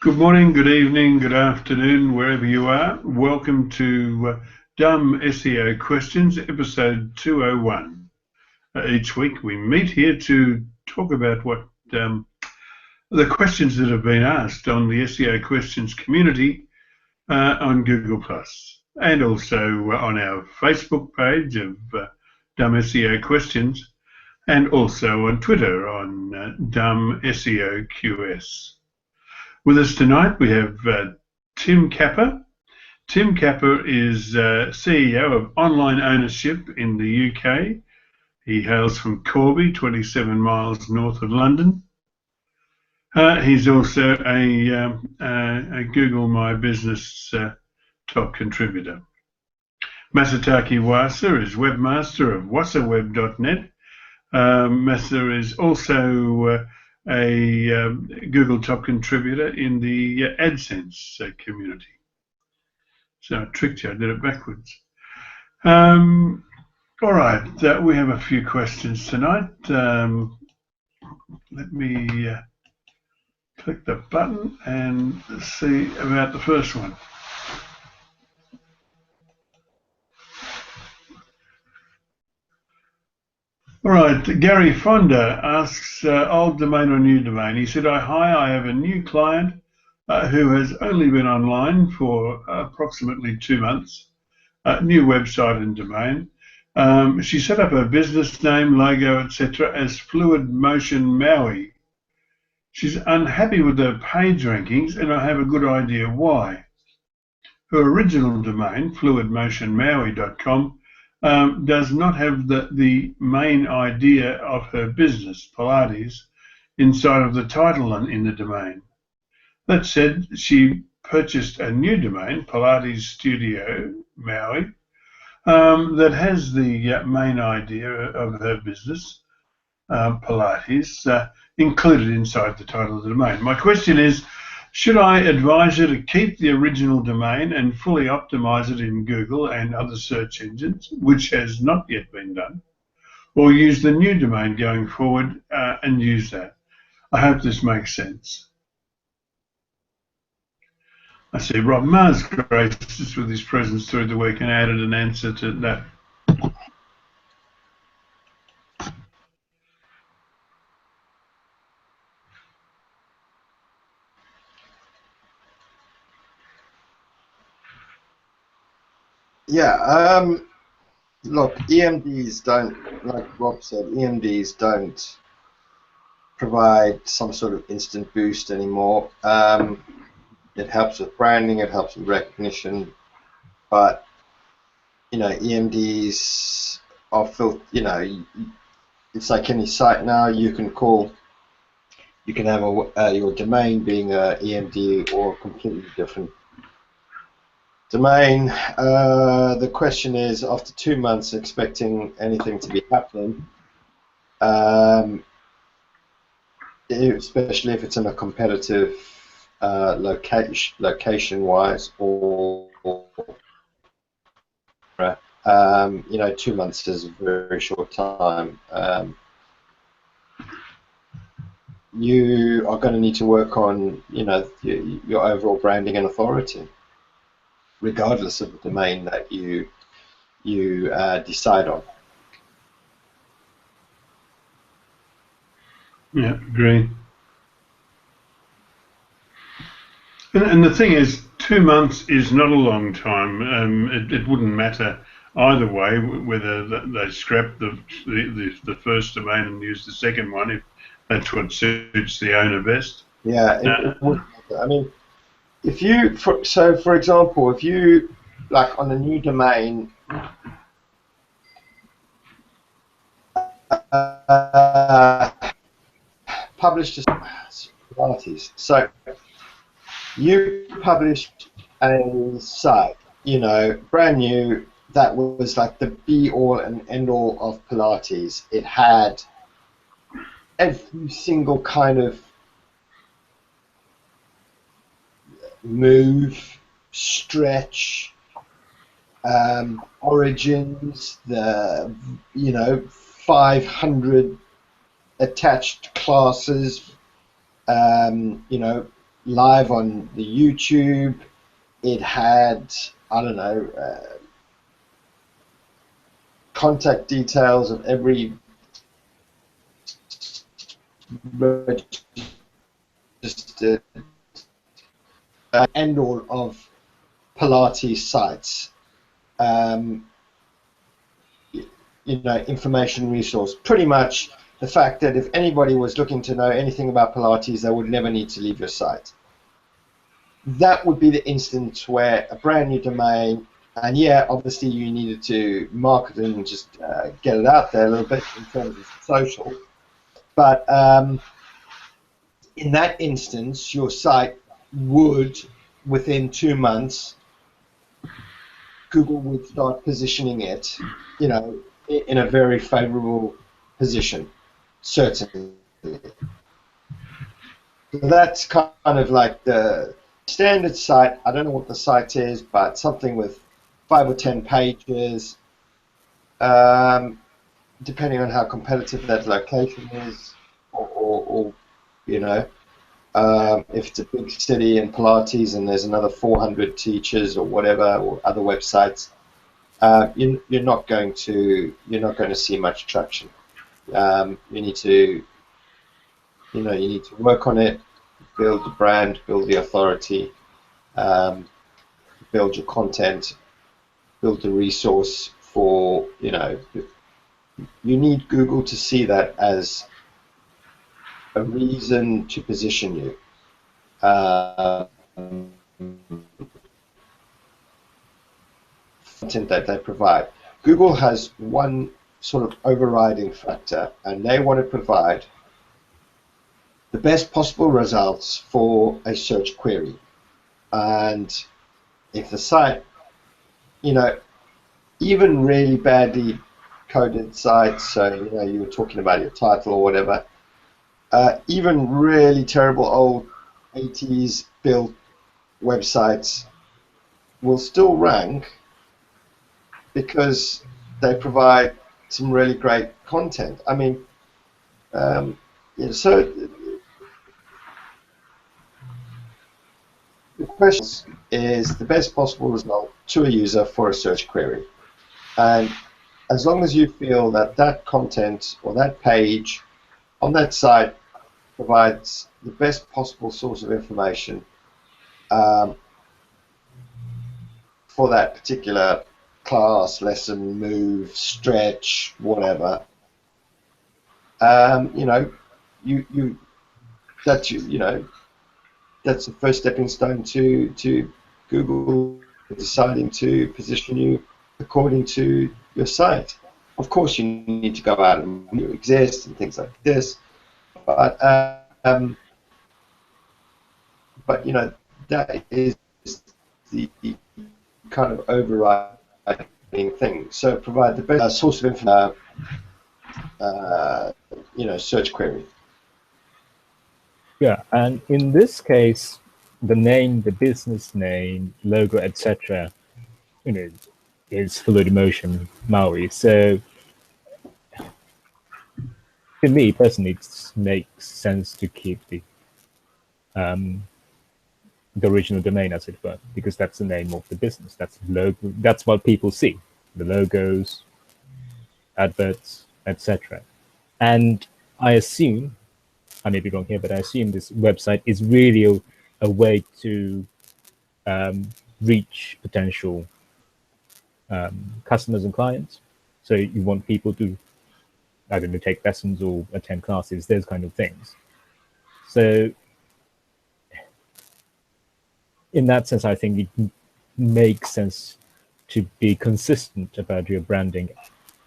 Good morning, good evening, good afternoon, wherever you are. Welcome to Dumb SEO Questions, episode 201. Each week we meet here to talk about what the questions that have been asked on the SEO Questions community on Google+, and also on our Facebook page of Dumb SEO Questions, and also on Twitter on Dumb SEO QS. With us tonight we have Tim Capper. Tim Capper is CEO of Online Ownership in the UK. He hails from Corby, 27 miles north of London. He's also a Google My Business top contributor. Masataki Wasa is Webmaster of wasaweb.net. Masa is also a Google top contributor in the AdSense community. So I tricked you, I did it backwards. All right, we have a few questions tonight. Let me click the button and see about the first one. All right, Gary Fonda asks, old domain or new domain? He said, hi, I have a new client who has only been online for approximately 2 months, new website and domain. She set up her business name, logo, etc. as Fluid Motion Maui. She's unhappy with her page rankings, and I have a good idea why. Her original domain, fluidmotionmaui.com, does not have the main idea of her business, Pilates, inside of the title and in the domain. That said, she purchased a new domain, Pilates Studio Maui, that has the main idea of her business, Pilates, included inside the title of the domain. My question is, should I advise her to keep the original domain and fully optimize it in Google and other search engines, which has not yet been done, or use the new domain going forward and use that? I hope this makes sense. I see Rob Mars graced us with his presence through the week and added an answer to that. Yeah, look, EMDs don't, like Rob said, EMDs don't provide some sort of instant boost anymore. It helps with branding, it helps with recognition, but, EMDs are filled, it's like any site now. You can have your domain being a EMD or a completely different domain. The question is, after 2 months expecting anything to be happening, especially if it's in a competitive location-wise, or 2 months is a very short time. You are going to need to work on, your overall branding and authority, regardless of the domain that you decide on. Yeah, agree. And the thing is, 2 months is not a long time. It wouldn't matter either way whether they scrap the first domain and use the second one, if that's what suits the owner best. Yeah, it wouldn't matter. I mean, if you, for example, if you, like on a new domain, published a Pilates. So you published a site, brand new, that was like the be-all and end-all of Pilates. It had every single kind of move, stretch, origins, the 500 attached classes, live on the YouTube. It had, I don't know, contact details of every registered and all of Pilates sites. Information resource. Pretty much the fact that if anybody was looking to know anything about Pilates, they would never need to leave your site. That would be the instance where a brand new domain, and yeah, obviously you needed to market it and just get it out there a little bit in terms of social. But in that instance, your site would, within 2 months, Google would start positioning it, in a very favorable position, certainly. So that's kind of like the standard site. I don't know what the site is, but something with 5 or 10 pages, depending on how competitive that location is, or if it's a big city in Pilates and there's another 400 teachers or whatever, or other websites, you're not going to see much traction. You need to work on it, build the brand, build the authority, build your content, build the resource for, you need Google to see that as a reason to position you. Content that they provide. Google has one sort of overriding factor, and they want to provide the best possible results for a search query. And if the site, even really badly coded sites, so you were talking about your title or whatever, even really terrible old 80s built websites will still rank because they provide some really great content. I mean, so the question is the best possible result to a user for a search query. And as long as you feel that that content or that page on that site provides the best possible source of information for that particular class, lesson, move, stretch, whatever, that's the first stepping stone to Google deciding to position you according to your site. Of course, you need to go out and you exist and things like this, but that is the kind of overriding thing. So provide the best source of information, search query. Yeah, and in this case, the name, the business name, logo, etc., is Fluid Motion Maui. So to me personally, it makes sense to keep the original domain, as it were, because that's the name of the business. That's the logo. That's what people see: the logos, adverts, etc. And I assume, I may be wrong here, but I assume this website is really a way to reach potential customers and clients. So you want people to, I don't know, take lessons or attend classes, those kind of things. So in that sense, I think it makes sense to be consistent about your branding.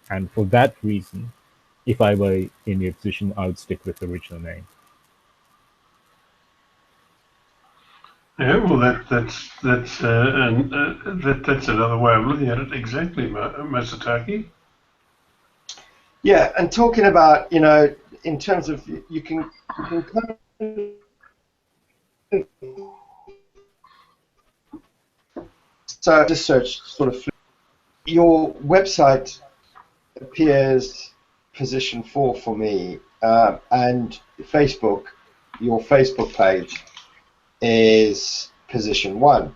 And for that reason, if I were in your position, I would stick with the original name. Yeah, well, that's another way of looking at it. Exactly, Masataki. Yeah, and talking about, in terms of you can kind of, so just search sort of your website appears position 4 for me, and Facebook, your Facebook page is position 1.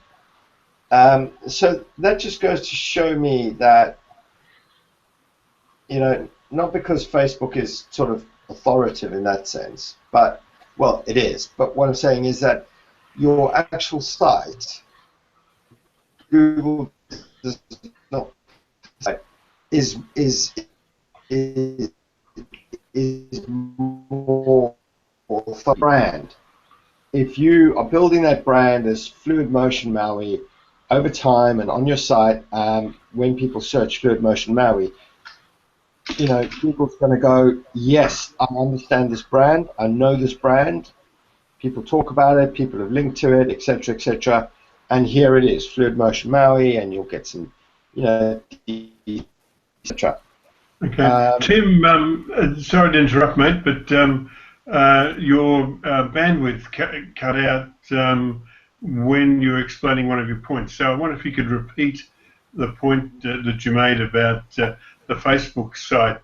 So that just goes to show me that, not because Facebook is sort of authoritative in that sense, but, well, it is. But what I'm saying is that your actual site, Google does not, is more for brand. If you are building that brand as Fluid Motion Maui over time and on your site, when people search Fluid Motion Maui, Google's going to go, yes, I understand this brand, I know this brand, people talk about it, people have linked to it, etc., etc., and here it is, Fluid Motion Maui, and you'll get some, etc. Okay, Tim, sorry to interrupt, mate, but your bandwidth cut out when you were explaining one of your points. So I wonder if you could repeat the point that you made about the Facebook site,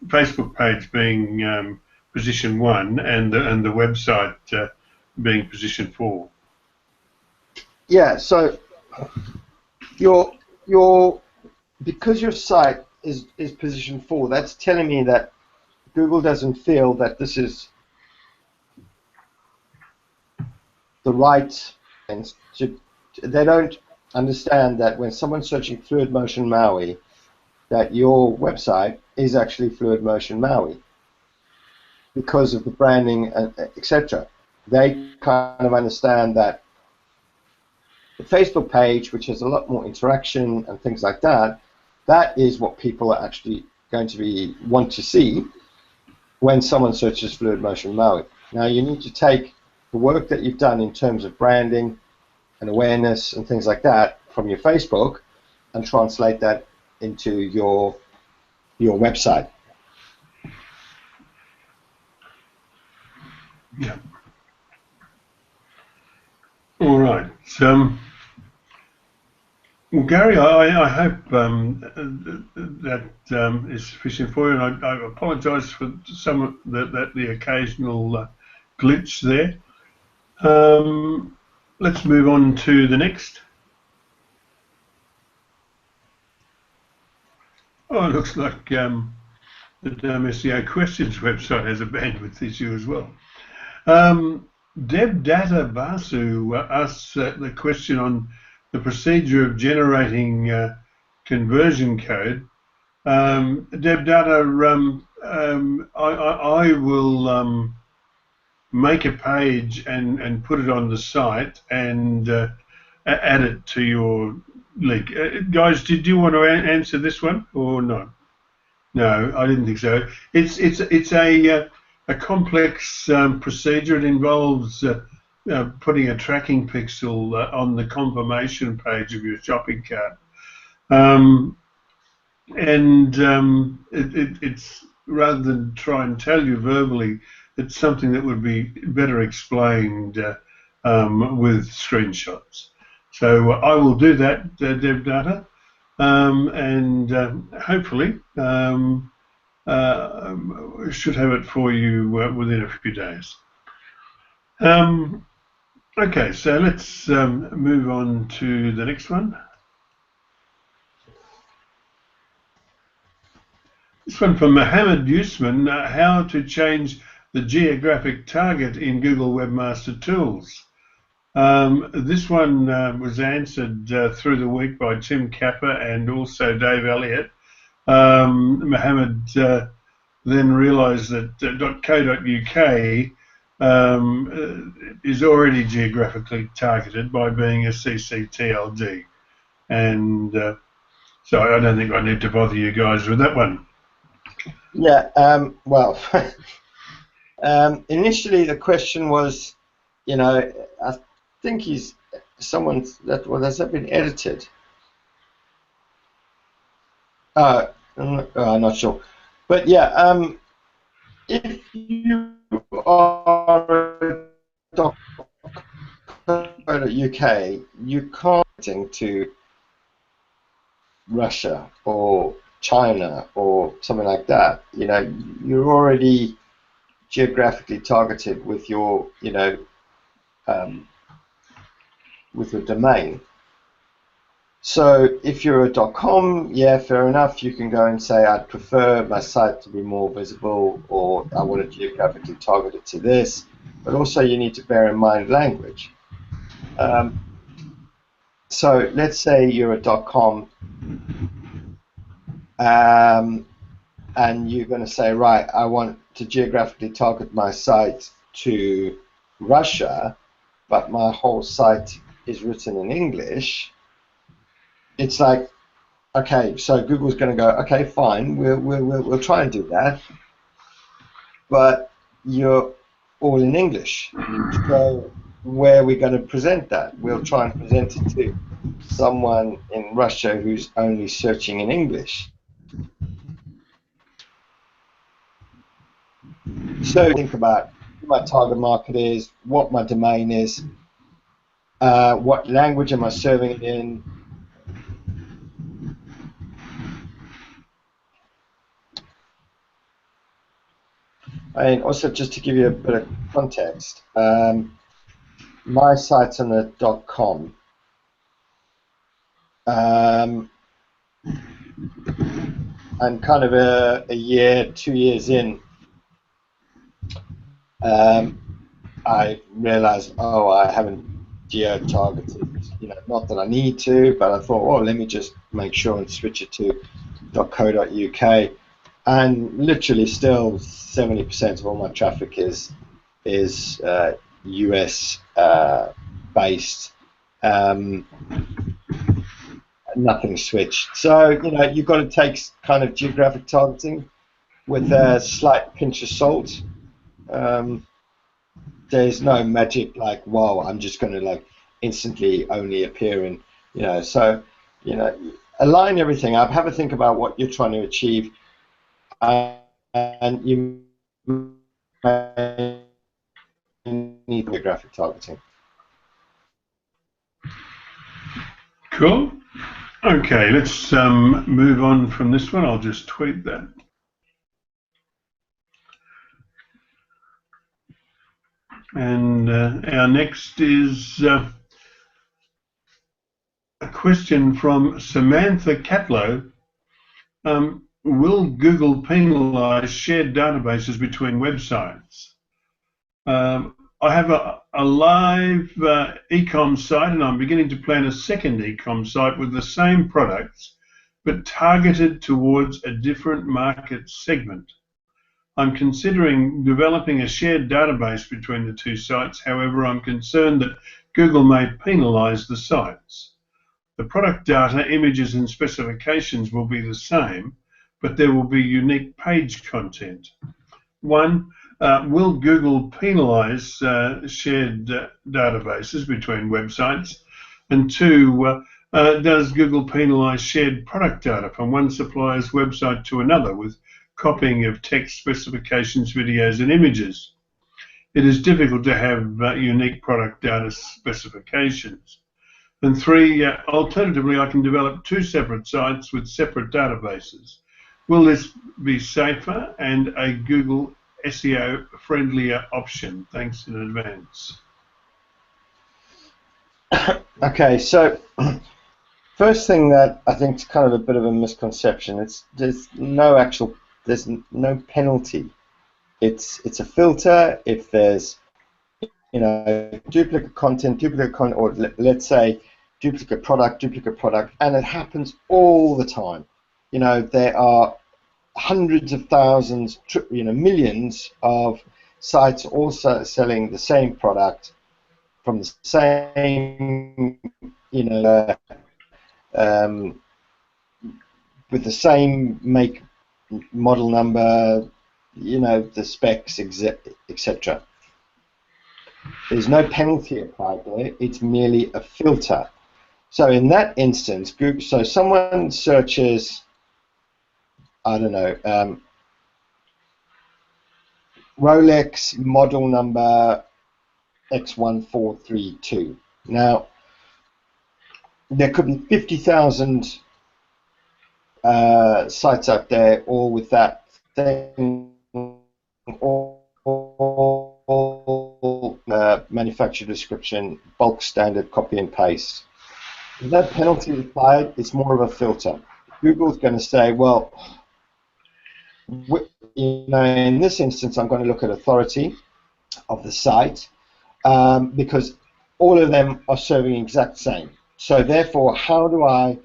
Facebook page being position 1 and the website being position 4. Yeah. So because your site is position 4, that's telling me that Google doesn't feel that this is the right, and they don't understand that when someone's searching Fluid Motion Maui, that your website is actually Fluid Motion Maui because of the branding, etc. They kind of understand that the Facebook page, which has a lot more interaction and things like that, that is what people are actually going to want to see when someone searches Fluid Motion Maui. Now you need to take the work that you've done in terms of branding and awareness and things like that from your Facebook and translate that into your website. Yeah. All right. Well, Gary, I hope that is sufficient for you, and I apologise for some of the occasional glitch there. Let's move on to the next. Oh, it looks like the SEO Questions website has a bandwidth issue as well. Deb Data Basu asks the question on the procedure of generating conversion code. Deb Data, I will make a page and put it on the site and add it to your link. Guys, did you want to answer this one or not? No, I didn't think so. It's a complex procedure. It involves putting a tracking pixel on the confirmation page of your shopping cart, it's rather than try and tell you verbally, it's something that would be better explained with screenshots. So I will do that, Dev Data, and hopefully should have it for you within a few days. Okay, so let's move on to the next one. This one from Mohammed Usman, how to change the geographic target in Google Webmaster Tools. This one was answered through the week by Tim Capper and also Dave Elliott. Mohammed then realised that .co.uk is already geographically targeted by being a CCTLD, and so I don't think I need to bother you guys with that one. Yeah, well, initially the question was, I think has that been edited? I'm not sure. But yeah, if you are .co.uk, you can't to Russia or China or something like that. You're already geographically targeted with your, with your domain. So if you're a .com, yeah, fair enough. You can go and say, I'd prefer my site to be more visible, or I want it geographically targeted to this. But also you need to bear in mind language. So let's say you're a .com, and you're going to say, right, I want to geographically target my site to Russia, but my whole site is written in English. It's like, okay, so Google's going to go, okay, fine, we'll try and do that, but you're all in English. So where are we going to present that? We'll try and present it to someone in Russia who's only searching in English. So think about who my target market is, what my domain is, what language am I serving it in. And also, just to give you a bit of context, my site's on a .com, and kind of a year, 2 years in, I realized, oh, I haven't geo-targeted, not that I need to, but I thought, well, let me just make sure and switch it to .co.uk, and literally still 70% of all my traffic is US based. Nothing switched. So you've got to take kind of geographic targeting with a slight pinch of salt. There's no magic like, wow, I'm just going to like instantly only appear in, so align everything up, have a think about what you're trying to achieve, and you need geographic targeting. Cool. Okay, let's move on from this one. I'll just tweet that. And our next is a question from Samantha Catlow. Will Google penalize shared databases between websites? I have a live e-com site, and I'm beginning to plan a second e-com site with the same products, but targeted towards a different market segment. I'm considering developing a shared database between the two sites. However, I'm concerned that Google may penalize the sites. The product data, images, and specifications will be the same, but there will be unique page content. One, will Google penalize shared databases between websites? And two, does Google penalize shared product data from one supplier's website to another with copying of text specifications, videos, and images? It is difficult to have unique product data specifications. And three, alternatively, I can develop two separate sites with separate databases. Will this be safer and a Google SEO friendlier option? Thanks in advance. Okay, so first thing that I think is kind of a bit of a misconception, there's no penalty. It's a filter if there's duplicate content, or let's say duplicate product, and it happens all the time. There are hundreds of thousands, millions of sites also selling the same product from the same, with the same make, model number, the specs, etc. There's no penalty applied there. It's merely a filter. So in that instance, Google, so someone searches, I don't know, Rolex model number X1432. Now, there could be 50,000 sites out there, all with that thing, all manufacturer description, bulk standard, copy and paste. If that penalty is applied, it's more of a filter. Google's going to say, well, in this instance, I'm going to look at authority of the site because all of them are serving the exact same. So therefore, how do I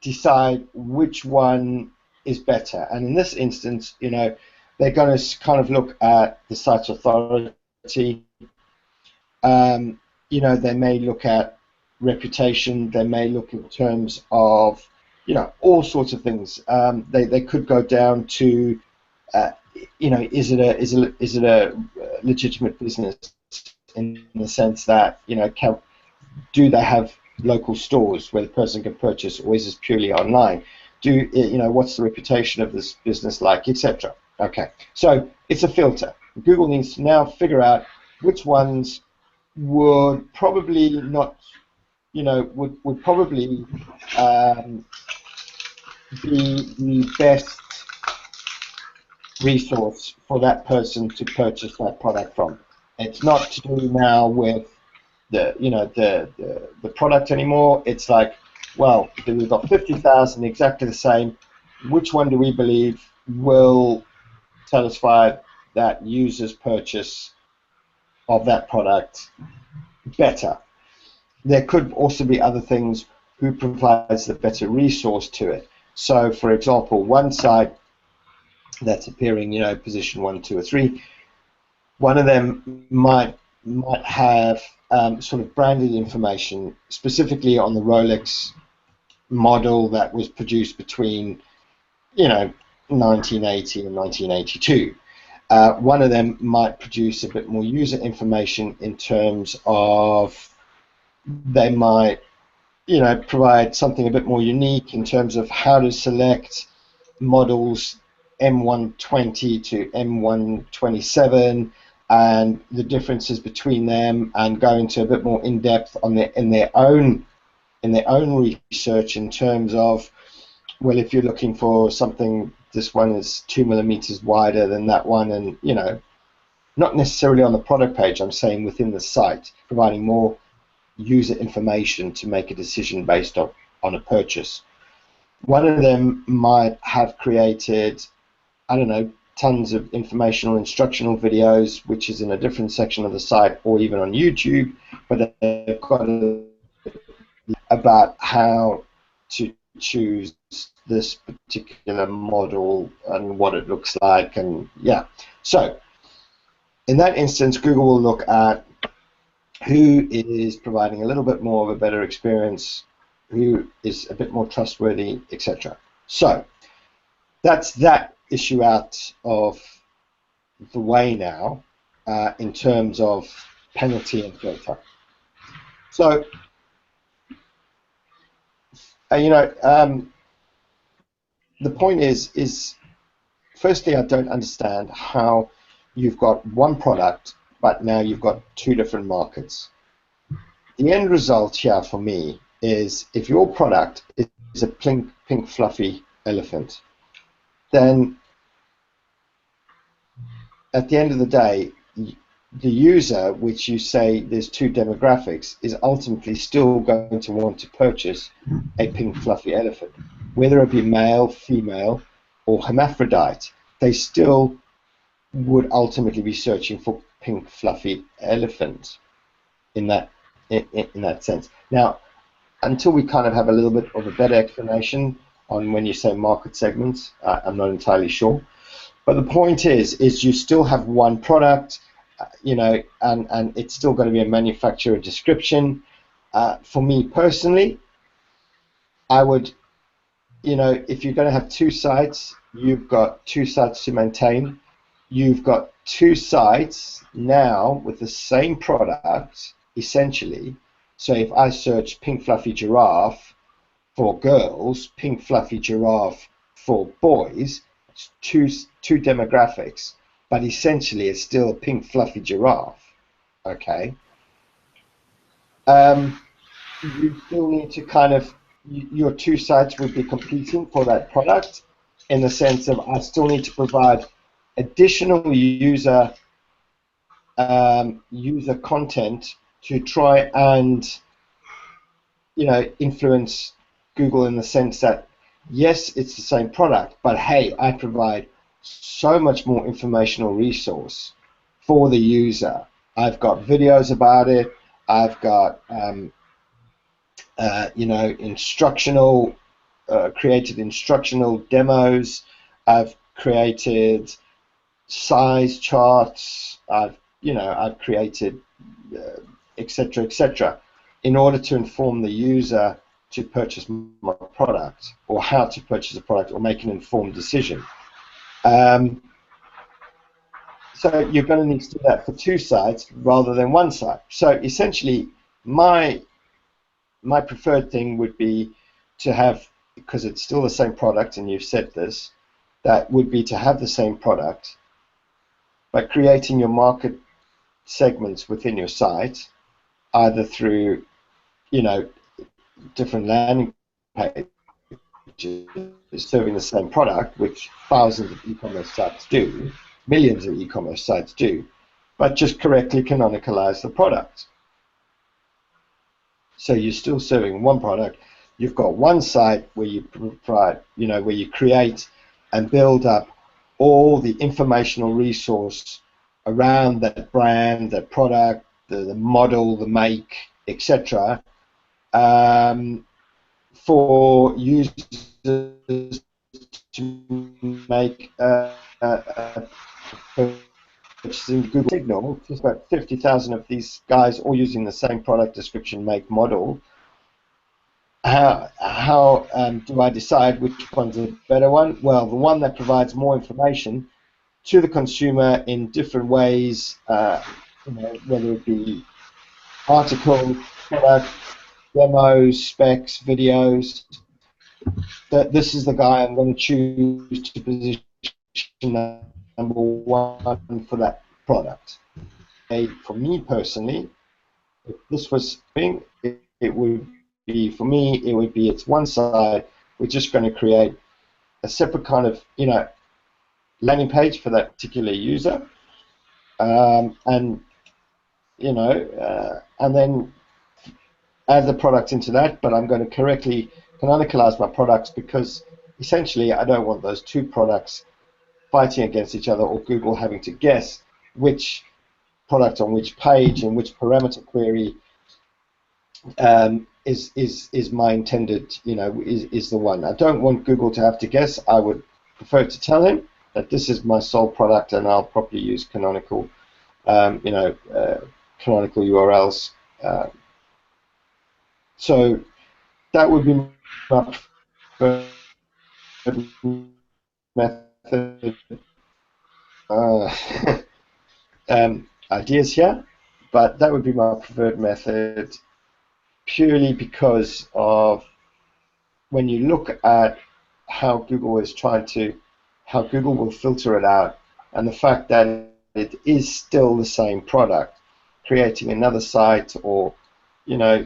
decide which one is better? And in this instance, they're going to kind of look at the site's authority. They may look at reputation. They may look in terms of, all sorts of things. They could go down to, is it a legitimate business in the sense that, do they have local stores where the person can purchase, or is this purely online? What's the reputation of this business like, etc. Okay, so it's a filter. Google needs to now figure out which ones would probably not, would probably be the best resource for that person to purchase that product from. It's not to do now with the product anymore. It's like, well, we've got 50,000 exactly the same. Which one do we believe will satisfy that user's purchase of that product better? There could also be other things. Who provides the better resource to it? So, for example, one site that's appearing, position 1, 2, or 3, one of them might have sort of branded information specifically on the Rolex model that was produced between 1980 and 1982. One of them might produce a bit more user information in terms of they might provide something a bit more unique in terms of how to select models M120 to M127 and the differences between them, and go into a bit more in depth on in their own research in terms of, well, if you're looking for something, this one is 2 millimeters wider than that one, and not necessarily on the product page, I'm saying within the site, providing more user information to make a decision based on a purchase. One of them might have created, I don't know, tons of informational instructional videos, which is in a different section of the site or even on YouTube, but they've got about how to choose this particular model and what it looks like, and yeah. So in that instance, Google will look at who is providing a little bit more of a better experience, who is a bit more trustworthy, etc. So that's that issue out of the way now in terms of penalty and filter. So the point is firstly, I don't understand how you've got one product but now you've got two different markets. The end result here for me is if your product is a pink fluffy elephant, then at the end of the day, the user, which you say there's two demographics, is ultimately still going to want to purchase a pink fluffy elephant. Whether it be male, female, or hermaphrodite, they still would ultimately be searching for pink fluffy elephant in that sense. Now, until we kind of have a little bit of a better explanation on when you say market segments, I'm not entirely sure. But the point is you still have one product, and it's still going to be a manufacturer description. For me personally, I would, if you're going to have two sites, you've got two sites to maintain. You've got two sites now with the same product, essentially. So if I search pink fluffy giraffe for girls, pink fluffy giraffe for boys, it's two demographics, but essentially it's still a pink fluffy giraffe. Okay. You still need to kind of, your two sites would be competing for that product in the sense of I still need to provide additional user user content to try and, influence Google in the sense that, yes, it's the same product, but hey, I provide so much more informational resource for the user. I've got videos about it. I've got, created instructional demos. I've created size charts. I've created, etc., etc., in order to inform the user to purchase my product, or how to purchase a product, or make an informed decision. So you're going to need to do that for two sites rather than one site. So essentially, my preferred thing would be to have, because it's still the same product, and you've said this, that would be to have the same product, but creating your market segments within your site, either through, different landing pages serving the same product, which thousands of e-commerce sites do, millions of e-commerce sites do, but just correctly canonicalize the product. So you're still serving one product. You've got one site where you provide, where you create and build up all the informational resource around that brand, that product, the model, the make, etc., for users to make purchasing Google Signal. There's about 50,000 of these guys all using the same product description, make, model. How do I decide which one's a better one? Well, the one that provides more information to the consumer in different ways, whether it be articles, product, demos, specs, videos. That this is the guy I'm going to choose to position number one for that product. For me personally, if this was thing, it would be, for me, it would be, it's one side. We're just going to create a separate kind of, landing page for that particular user, and then add the product into that. But I'm going to correctly canonicalize my products, because essentially I don't want those two products fighting against each other, or Google having to guess which product on which page and which parameter query is my intended, is the one. I don't want Google to have to guess. I would prefer to tell him that this is my sole product, and I'll probably use canonical, canonical URLs. So that would be my preferred method. Ideas here, but that would be my preferred method, purely because of when you look at how Google is how Google will filter it out, and the fact that it is still the same product, creating another site, or you're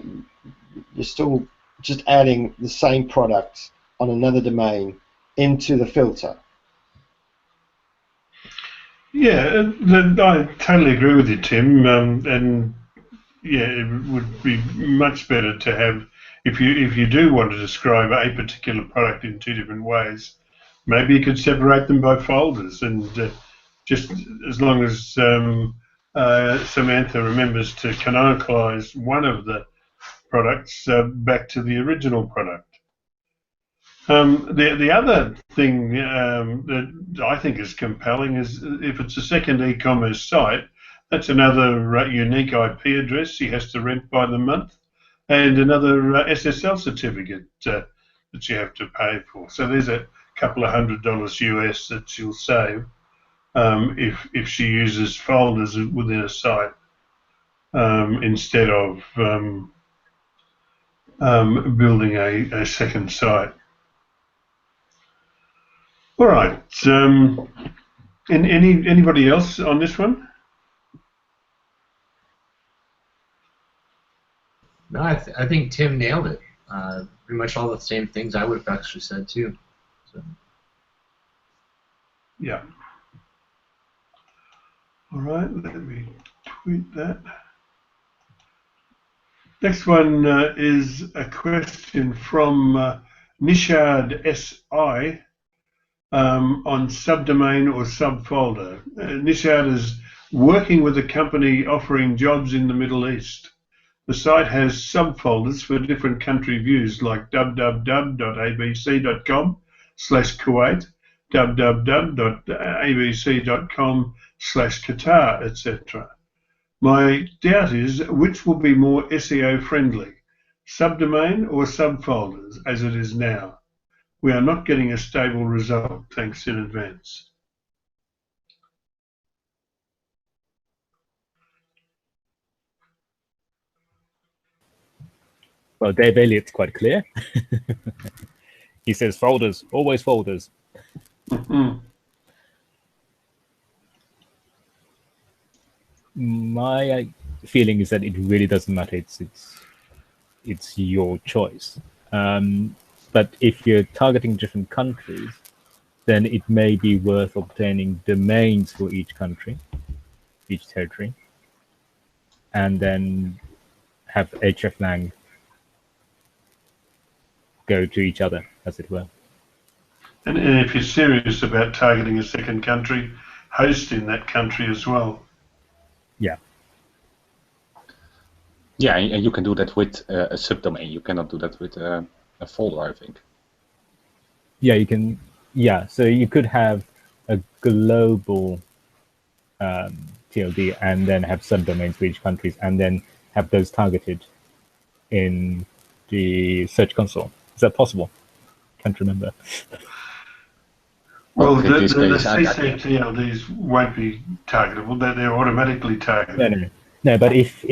still just adding the same product on another domain into the filter. Yeah, I totally agree with you, Tim. And yeah, it would be much better to have, if you do want to describe a particular product in two different ways, maybe you could separate them by folders, and just as long as Samantha remembers to canonicalize one of the products back to the original product. The other thing that I think is compelling is, if it's a second e-commerce site, that's another unique IP address he has to rent by the month, and another SSL certificate that you have to pay for. So there's a couple of $100 US that she'll save if she uses folders within a site instead of building a second site. All right. Anybody else on this one? No, I think Tim nailed it. Pretty much all the same things I would have actually said too. So. Yeah. All right. Let me tweet that. Next one is a question from Nishad SI on subdomain or subfolder. Nishad is working with a company offering jobs in the Middle East. The site has subfolders for different country views like www.abc.com/Kuwait, www.abc.com/Qatar, etc. My doubt is which will be more SEO friendly, subdomain or subfolders as it is now. We are not getting a stable result. Thanks in advance. Well, Dave Elliott's quite clear. He says folders, always folders. My feeling is that it really doesn't matter. It's your choice. But if you're targeting different countries, then it may be worth obtaining domains for each country, each territory, and then have hreflang go to each other, as it were. And if you're serious about targeting a second country, host in that country as well. Yeah. Yeah, and you can do that with a subdomain. You cannot do that with a folder, I think. Yeah, you can. Yeah, so you could have a global TLD and then have subdomains for each country, and then have those targeted in the Search Console. Is that possible? Can't remember. Well, Okay, the case, CCTLDs won't be targetable. They're automatically targeted. No. But if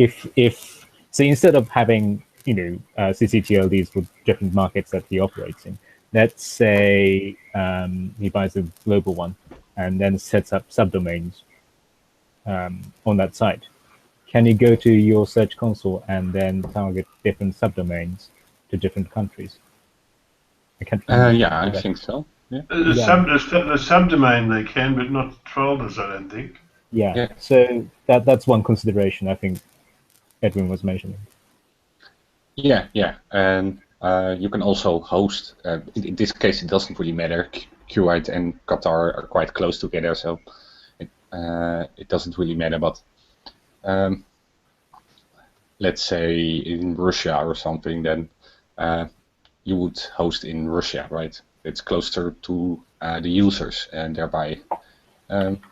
so, instead of having CCTLDs for different markets that he operates in, let's say he buys a global one and then sets up subdomains on that site. Can you go to your Search Console and then target different subdomains to different countries? I can't remember. Yeah, I think so. Yeah. The subdomain they can, but not folders, I don't think. Yeah. So that's one consideration I think Edwin was mentioning. Yeah, and you can also host. In this case, it doesn't really matter. Kuwait and Qatar are quite close together, so it doesn't really matter. But let's say in Russia or something, then you would host in Russia, right? It's closer to the users, and thereby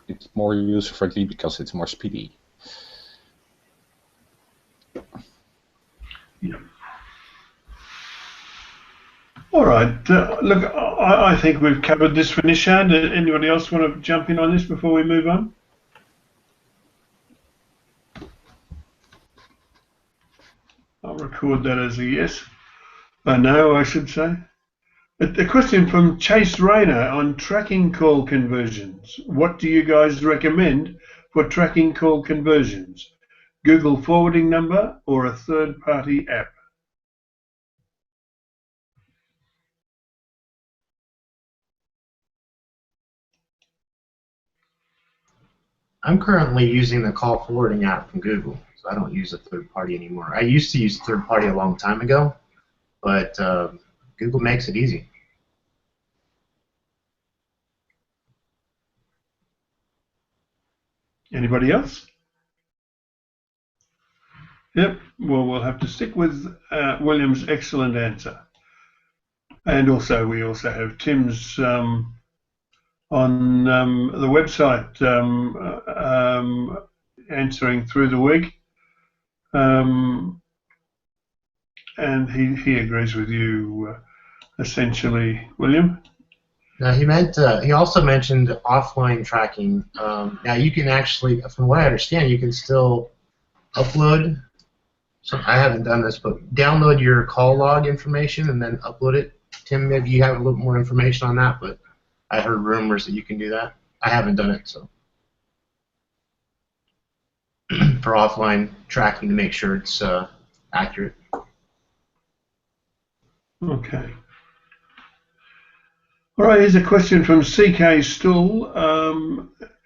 it's more user-friendly because it's more speedy. Yeah. All right. Look, I think we've covered this for Nishad. Anybody else want to jump in on this before we move on? I'll record that as a yes. A no, I should say. A question from Chase Rayner on tracking call conversions. What do you guys recommend for tracking call conversions? Google forwarding number or a third-party app? I'm currently using the call forwarding app from Google, so I don't use a third party anymore. I used to use third party a long time ago, but Google makes it easy. Anybody else? Yep. Well, we'll have to stick with William's excellent answer. And also, we also have Tim's on the website answering through the week. And he agrees with you essentially, William. Now he also mentioned offline tracking. Now you can actually, from what I understand, you can still upload. So I haven't done this, but download your call log information and then upload it. Tim, maybe you have a little more information on that, but I heard rumors that you can do that. I haven't done it, so for offline tracking to make sure it's accurate. Okay. All right, here's a question from CK Stool.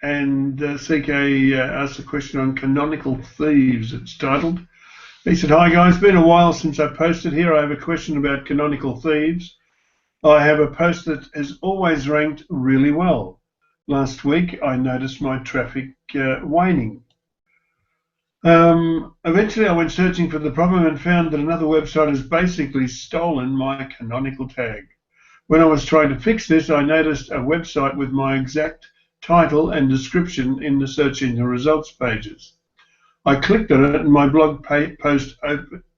and CK asked a question on canonical thieves, it's titled. He said, "Hi guys, been a while since I posted here. I have a question about canonical thieves. I have a post that has always ranked really well. Last week I noticed my traffic waning. Eventually I went searching for the problem and found that another website has basically stolen my canonical tag. When I was trying to fix this, I noticed a website with my exact title and description in the search engine results pages. I clicked on it and my blog post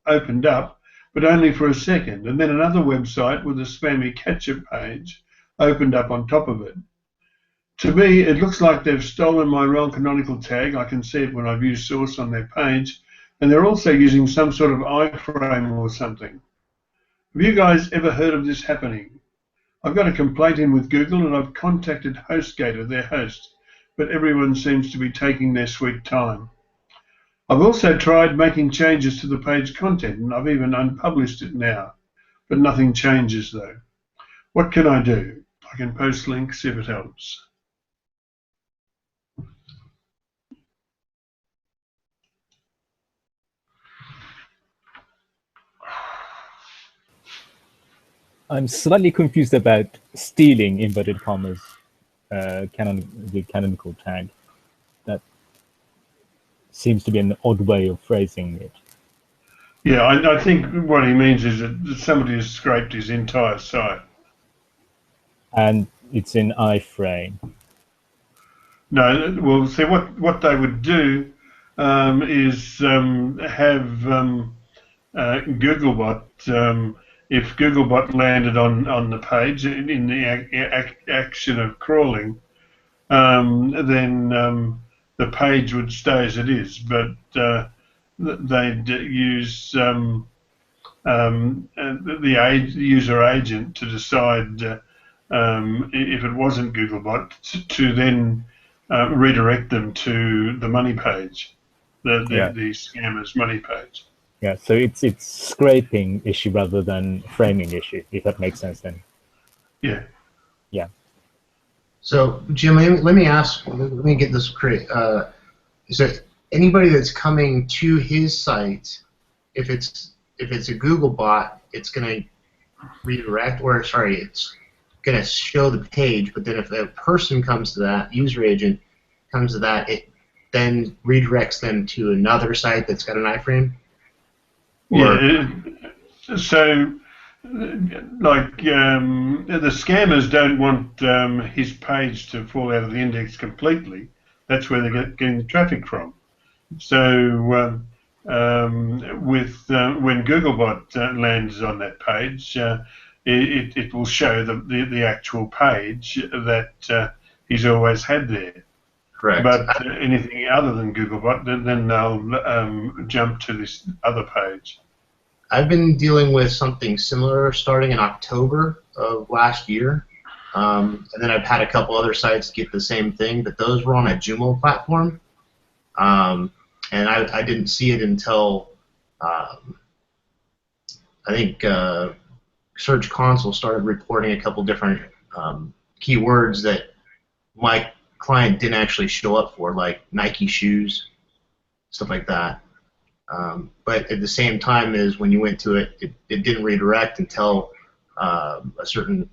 opened up, but only for a second, and then another website with a spammy catch-up page opened up on top of it. To me, it looks like they've stolen my wrong canonical tag. I can see it when I view source on their page, and they're also using some sort of iframe or something. Have you guys ever heard of this happening? I've got a complaint in with Google and I've contacted HostGator, their host, but everyone seems to be taking their sweet time. I've also tried making changes to the page content and I've even unpublished it now, but nothing changes though. What can I do? I can post links if it helps." I'm slightly confused about stealing inverted commas the canonical tag. That seems to be an odd way of phrasing it. Yeah, I think what he means is that somebody has scraped his entire site. And it's in iframe. No, well, see, what they would do is have Googlebot, if Googlebot landed on the page in the action of crawling, then the page would stay as it is, but they'd use the user agent to decide if it wasn't Googlebot to then redirect them to the money page, the scammer's money page. Yeah, so it's scraping issue rather than framing issue, if that makes sense then. Yeah. Yeah. So, Jim, let me ask, let me get this correct. So anybody that's coming to his site, if it's a Google bot, it's going to redirect, or sorry, it's going to show the page, but then if a person comes to that, user agent comes to that, it then redirects them to another site that's got an iframe? Yeah, so like the scammers don't want his page to fall out of the index completely. That's where they're getting the traffic from. So when Googlebot lands on that page, it will show the actual page that he's always had there. Correct. But anything other than Googlebot, then they'll jump to this other page. I've been dealing with something similar starting in October of last year, and then I've had a couple other sites get the same thing, but those were on a Joomla platform, and I didn't see it until I think Search Console started reporting a couple different keywords that my client didn't actually show up for, like Nike shoes, stuff like that. But at the same time as when you went to it, it didn't redirect until a certain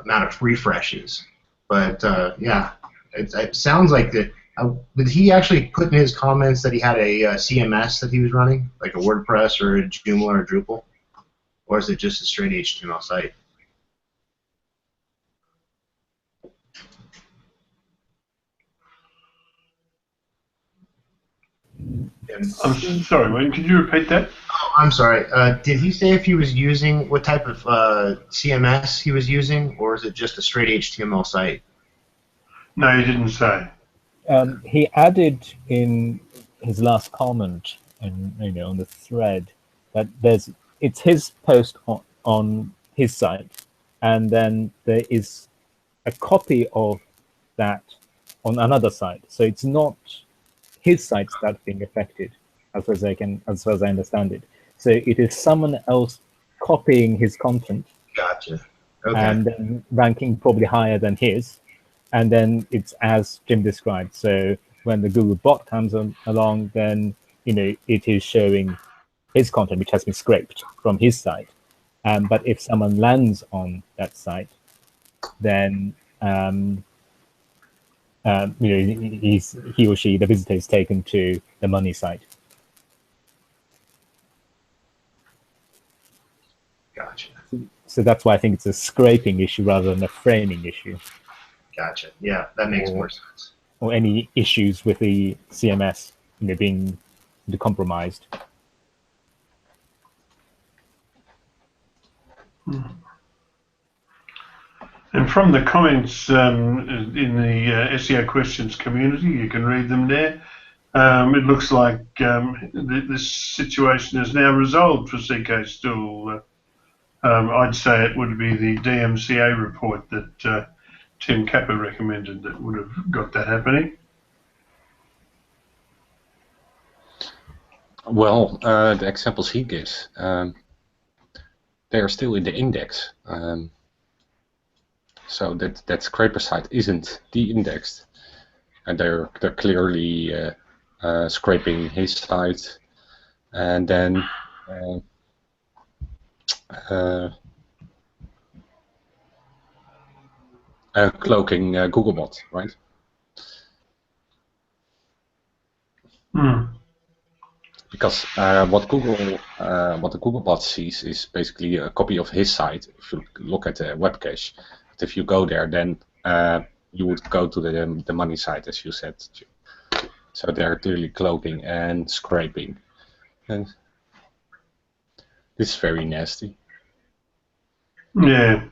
amount of refreshes. But yeah, it sounds like that. Did he actually put in his comments that he had a CMS that he was running, like a WordPress or a Joomla or a Drupal? Or is it just a straight HTML site? I'm sorry, Wayne, could you repeat that? Oh, I'm sorry. Did he say if he was using, what type of CMS he was using, or is it just a straight HTML site? No, he didn't say. He added in his last comment, and on the thread, that it's his post on his site, and then there is a copy of that on another site. So it's not his sites that's being affected, as far as I understand it. So it is someone else copying his content. Gotcha. Okay. And then ranking probably higher than his, And then it's as Jim described. So when the Google bot comes along, then it is showing his content, which has been scraped from his site. But if someone lands on that site, then he or she, the visitor, is taken to the money site. Gotcha. So that's why I think it's a scraping issue rather than a framing issue. Gotcha. Yeah, that makes more sense. Or any issues with the CMS, being compromised. And from the comments in the SEO Questions community, you can read them there. It looks like this situation is now resolved for CK Stool. I'd say it would be the DMCA report that Tim Capper recommended that would have got that happening. Well, the examples he gives, they are still in the index. So that scraper site isn't de-indexed, and they're clearly scraping his site, and then cloaking Googlebot, right? Because what the Googlebot sees is basically a copy of his site. If you look at the web cache, but if you go there, then you would go to the money site, as you said. So they're clearly cloaking and scraping, and this is very nasty. Yeah.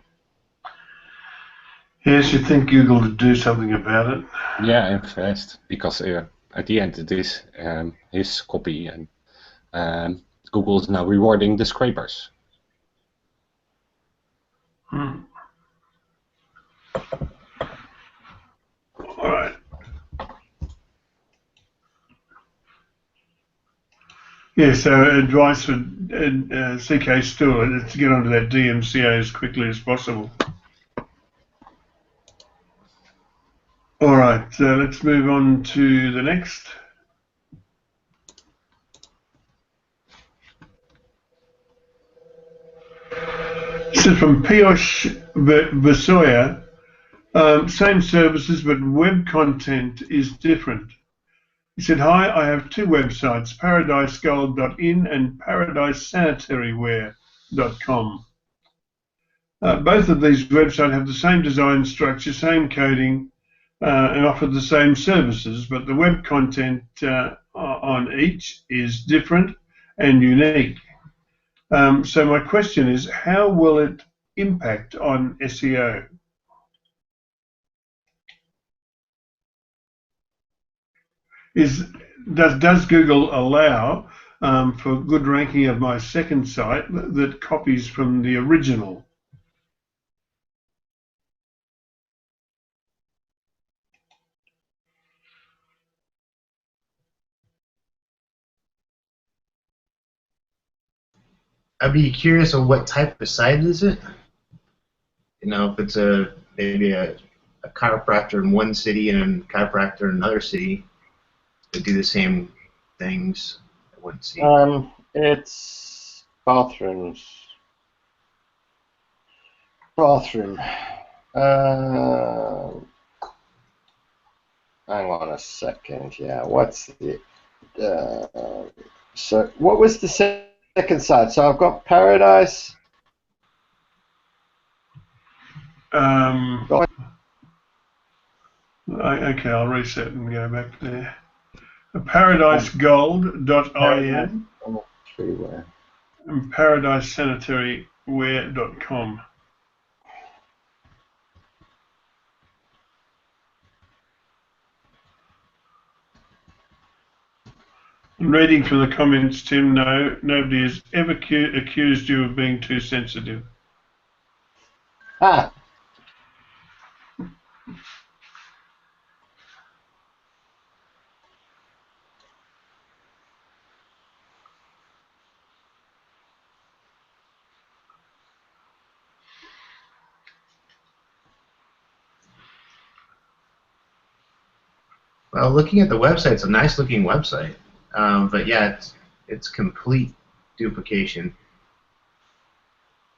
Yes, you'd think Google would do something about it. Yeah, and fast, because at the end it is his copy, and Google is now rewarding the scrapers. All right. Yeah, so advice for CK Stool is to get onto that DMCA as quickly as possible. All right, so let's move on to the next. This is from Piyush Vasoya. Same services, but web content is different. He said, hi, I have two websites, paradisegold.in and paradisesanitarywear.com. Both of these websites have the same design structure, same coding, and offer the same services, but the web content on each is different and unique. So my question is, how will it impact on SEO? Does Google allow for good ranking of my second site that copies from the original? I'd be curious of what type of site is it. If it's maybe a chiropractor in one city and a chiropractor in another city, they do the same things. I wouldn't see. It's bathrooms. Bathroom. Hang on a second. Yeah, what's the? So what was the second site? So I've got Paradise. Okay, I'll reset and go back there. Paradisegold.in and paradisesanitarywear.com. Reading from the comments, Tim, no, nobody has ever accused you of being too sensitive. Ah. Well, looking at the website, it's a nice looking website, but yeah, it's complete duplication.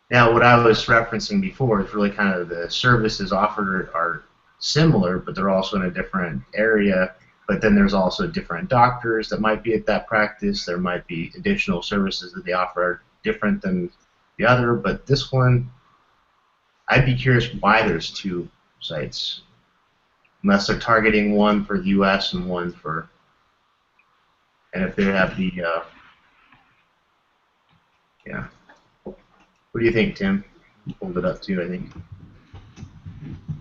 Now, what I was referencing before is really kind of the services offered are similar, but they're also in a different area. But then there's also different doctors that might be at that practice. There might be additional services that they offer are different than the other. But this one, I'd be curious why there's two sites, unless they're targeting one for the U.S. and one for, and if they have the, yeah. What do you think, Tim? You pulled it up too, I think.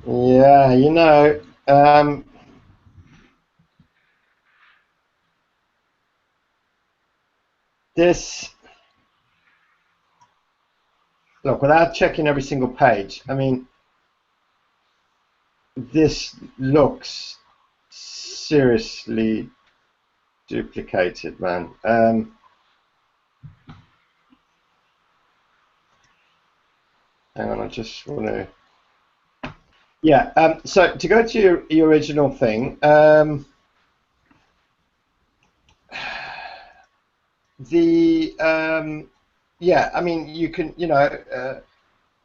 Yeah, you know, this, look, without checking every single page, I mean, this looks seriously duplicated, man. Hang on, I just want to. Yeah. So to go to your original thing, yeah, I mean, you can, you know,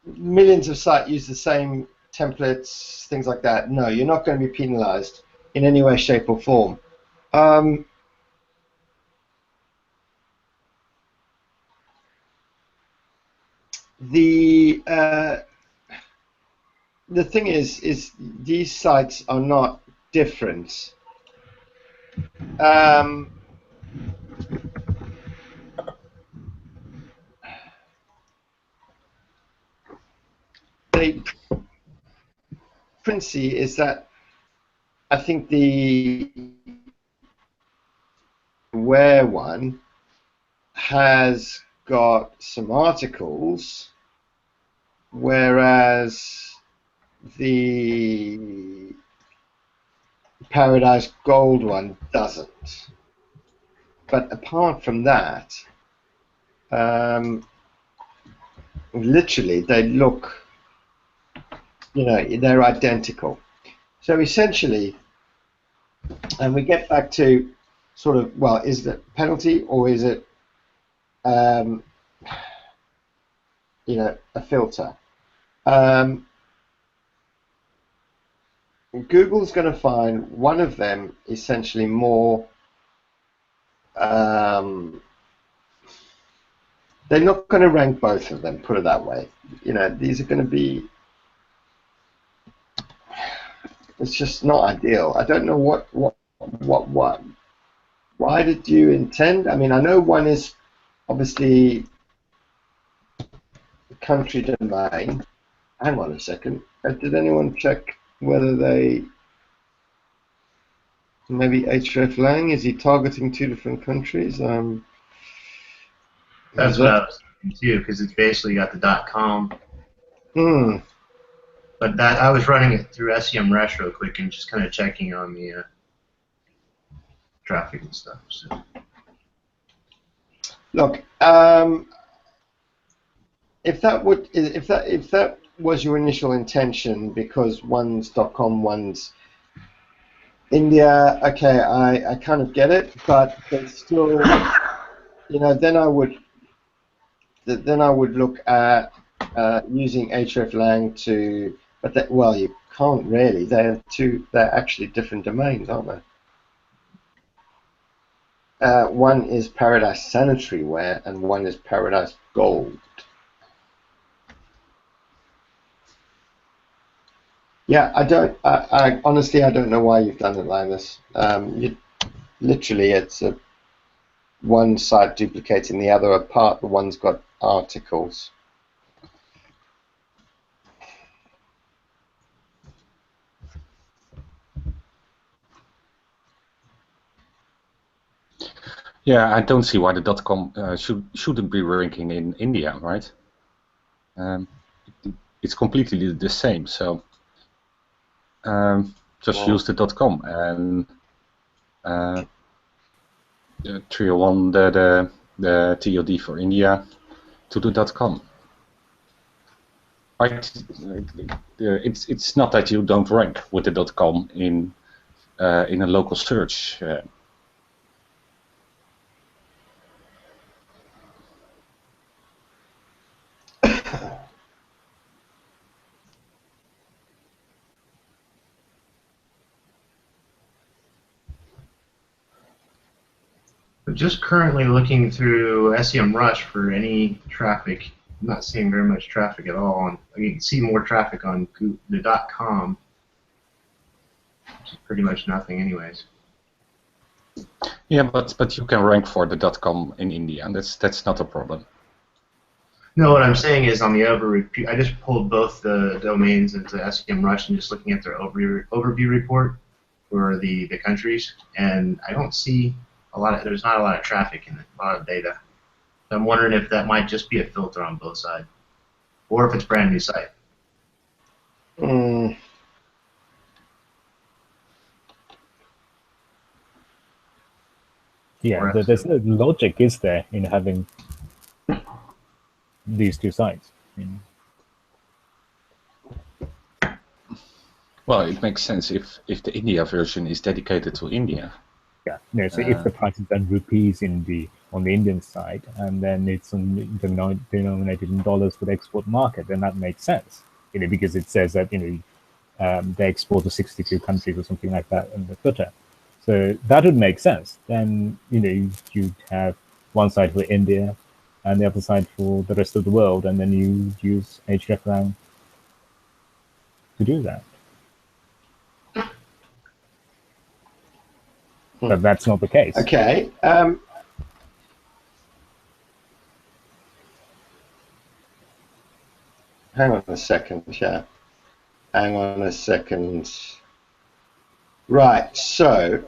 millions of sites use the same templates, things like that. No, you're not going to be penalized in any way, shape, or form. The thing is these sites are not different. The principle is that I think the Where one has got some articles, whereas the Paradise Gold one doesn't. But apart from that, literally they look, you know, they're identical. So essentially, and we get back to sort of, well, is it penalty or is it, you know, a filter? Google's going to find one of them essentially more. They're not going to rank both of them, put it that way. You know, these are going to be. It's just not ideal. I don't know what. Why did you intend? I mean, I know one is obviously country domain. Hang on a second. Did anyone check whether they maybe hreflang, is he targeting two different countries? That's what I was thinking too, because it's basically got the .com. But that I was running it through SEMrush real quick and just kind of checking on the traffic and stuff. So. Look, if that was your initial intention, because one's .com, one's India, okay, I kind of get it, but there's still, you know, then I would look at using hreflang to, but that, well, you can't really. They're actually different domains, aren't they? One is Paradise Sanitary Ware and one is Paradise Gold. Yeah, I honestly, I don't know why you've done it like this. Literally, it's one site duplicating the other apart. The one's got articles. Yeah, I don't see why the .com shouldn't be ranking in India, right? It's completely the same, so just use the .com and 301 the TOD for India to the .com. Right? It's not that you don't rank with the .com in in a local search. But just currently looking through SEMrush for any traffic, I'm not seeing very much traffic at all. And you can see more traffic on the .com, which is pretty much nothing anyways. Yeah, but you can rank for the .com in India, and that's not a problem. No, what I'm saying is on the overview, I just pulled both the domains into SEMrush and just looking at their overview report for the countries, and I don't see there's not a lot of traffic in it, a lot of data. So I'm wondering if that might just be a filter on both sides, or if it's a brand new site. Yeah, there's no logic, is there, in having these two sites? Well, it makes sense if the India version is dedicated to India. Yeah, no. So if the price is done rupees on the Indian side, and then it's denominated in dollars for the export market, then that makes sense. Because it says that they export to 62 countries or something like that in the footer. So that would make sense. Then you'd have one side for India, and the other side for the rest of the world, and then you use hreflang to do that. But that's not the case. Okay. Hang on a second, yeah. Hang on a second. Right, so,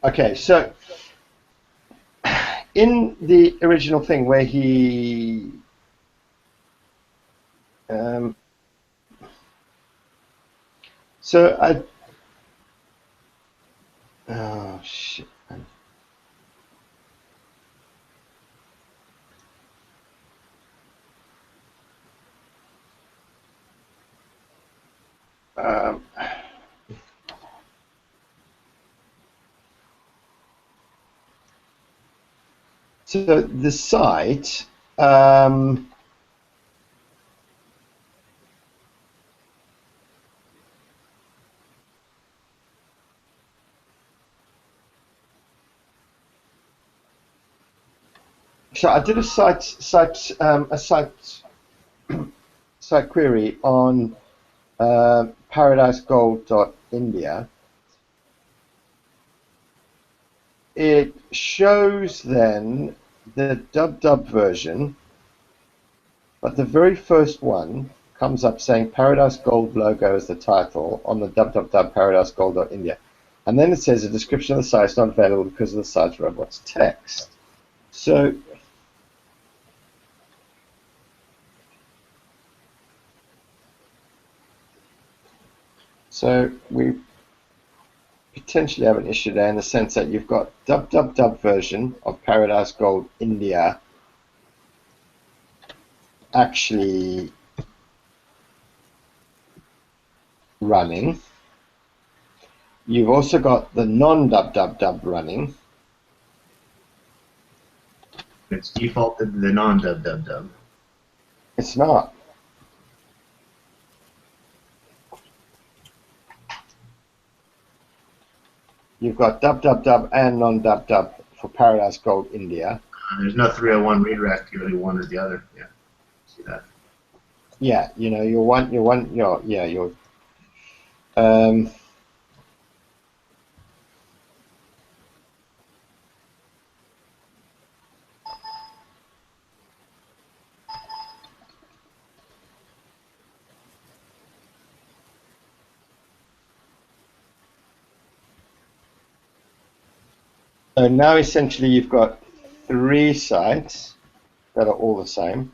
okay, so in the original thing where he oh shit. So the site so I did a site query on paradisegold.india. It shows then the dub version, but the very first one comes up saying Paradise Gold logo as the title on the paradisegold.india. And then it says a description of the site is not available because of the site's robots text. So we potentially have an issue there in the sense that you've got dub version of Paradise Gold India actually running. You've also got the non-dub running. It's defaulted to the non-dub. It's not. You've got dub and non-dub for Paradise Gold India. There's no 301 redirect, either one or the other. Yeah, see that? Yeah, so now essentially you've got 3 sites that are all the same.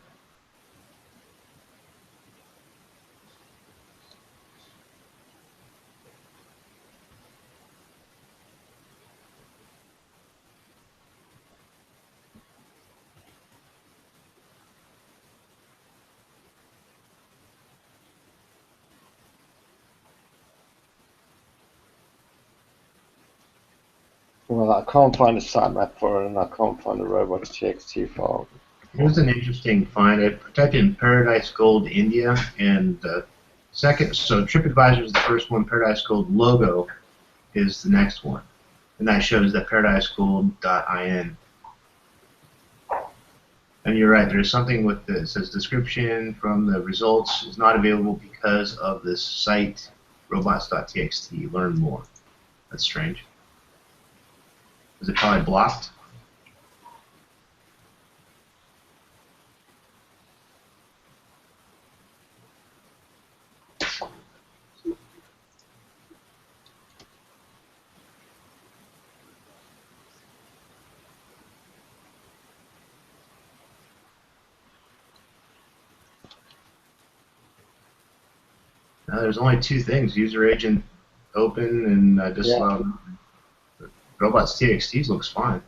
Well, I can't find a sitemap for it, and I can't find a robots.txt file. Here's an interesting find. It protected in Paradise Gold India, and second, so TripAdvisor is the first one. Paradise Gold logo is the next one, and that shows that paradisegold.in. And you're right. There's something with the, it says description from the results is not available because of this site robots.txt. Learn more. That's strange. Is it probably blocked? No, there's only two things: user agent open and disallow. Yeah. Robots.txt looks fine.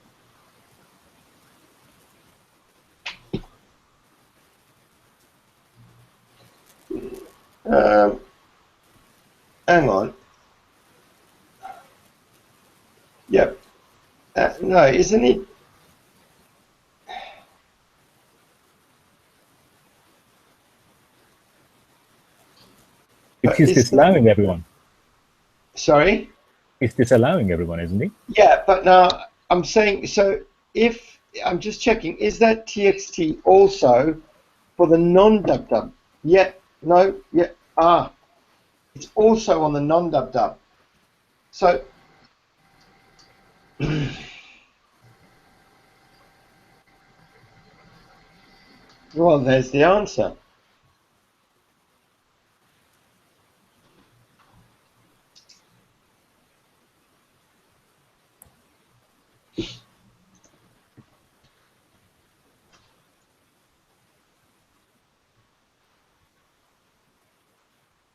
Hang on. Yep. No, isn't it? He's disallowing everyone. Sorry? He's disallowing everyone, isn't he? Yeah, but now I'm saying, so if, I'm just checking, is that TXT also for the non-dub-dub? Yeah, no, yeah, it's also on the non-dub-dub. So, well, there's the answer.